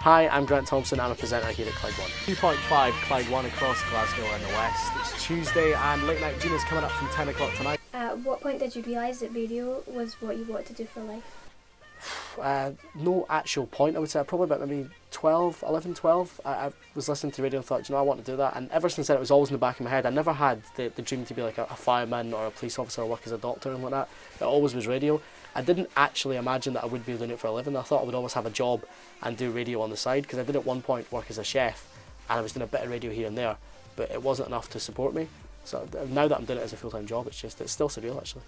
Hi, I'm Grant Thomson. I'm a presenter here at Clyde 1. 2.5 Clyde 1 across Glasgow in the west. It's Tuesday and late night Gina's coming up from 10 o'clock tonight. At what point did you realise that radio was what you wanted to do for life? No actual point, I would say. Probably about maybe 12. I was listening to radio and thought, I want to do that. And ever since then, it was always in the back of my head. I never had the dream to be like a fireman or a police officer or work as a doctor and like that. It always was radio. I didn't actually imagine that I would be doing it for a living. I thought I would always have a job and do radio on the side, because I did at one point work as a chef and I was doing a bit of radio here and there, but it wasn't enough to support me. So now that I'm doing it as a full-time job, it's still surreal actually.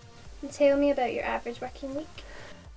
Tell me about your average working week.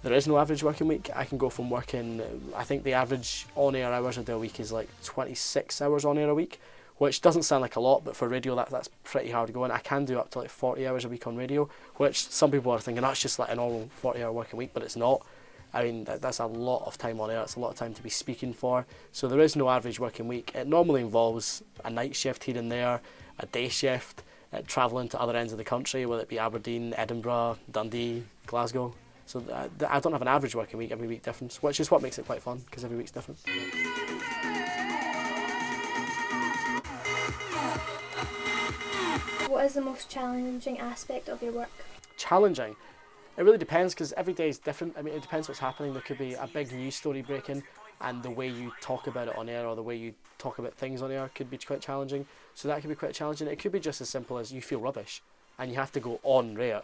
There is no average working week. I can go from working, I think the average on-air hours I do a week is like 26 hours on-air a week, which doesn't sound like a lot, but for radio that's pretty hard going. I can do up to like 40 hours a week on radio, which some people are thinking that's just like a normal 40-hour working week, but it's not. I mean, that's a lot of time on air. It's a lot of time to be speaking for. So there is no average working week. It normally involves a night shift here and there, a day shift, travelling to other ends of the country, whether it be Aberdeen, Edinburgh, Dundee, Glasgow. So I don't have an average working week, every week different, which is what makes it quite fun, because every week's different. What is the most challenging aspect of your work? Challenging? It really depends, because every day is different. I mean, it depends what's happening. There could be a big news story breaking, and the way you talk about it on air or the way you talk about things on air could be quite challenging. So that could be quite challenging. It could be just as simple as you feel rubbish, and you have to go on air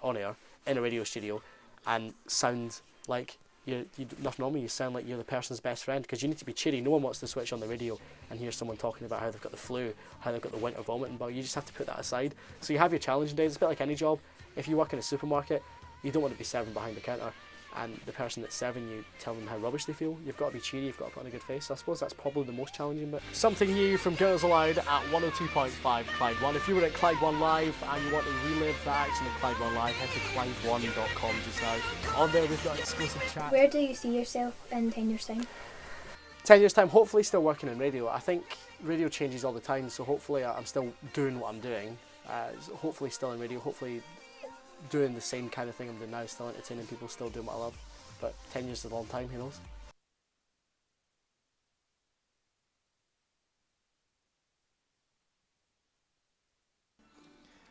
in a radio studio and sound like you're nothing on me. You sound like you're the person's best friend, because you need to be cheery. No one wants to switch on the radio and hear someone talking about how they've got the flu, how they've got the winter vomiting bug. You just have to put that aside. So you have your challenging days. It's a bit like any job. If you work in a supermarket, you don't want to be serving behind the counter and the person that's serving you tell them how rubbish they feel. You've got to be cheery, you've got to put on a good face. So I suppose that's probably the most challenging bit. Something new from Girls Aloud at 102.5 Clyde 1. If you were at Clyde 1 Live and you want to relive the action of Clyde 1 Live, head to clyde1.com just now. On there we've got exclusive chat. Where do you see yourself in 10 years' time? 10 years' time, hopefully still working in radio. I think radio changes all the time, so hopefully I'm still doing what I'm doing. Hopefully still in radio, hopefully doing the same kind of thing I'm doing now, still entertaining people, still doing what I love. But 10 years is a long time, who knows?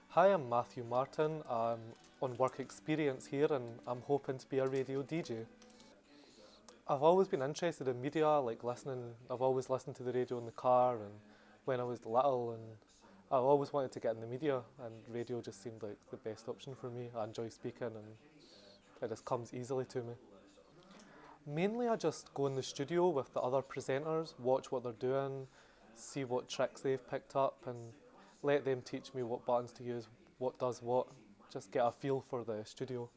Hi, I'm Matthew Martin. I'm on work experience here and I'm hoping to be a radio DJ. I've always been interested in media, like I've always listened to the radio in the car and when I was little, and I've always wanted to get in the media, and radio just seemed like the best option for me. I enjoy speaking and it just comes easily to me. Mainly I just go in the studio with the other presenters, watch what they're doing, see what tricks they've picked up and let them teach me what buttons to use, what does what, just get a feel for the studio.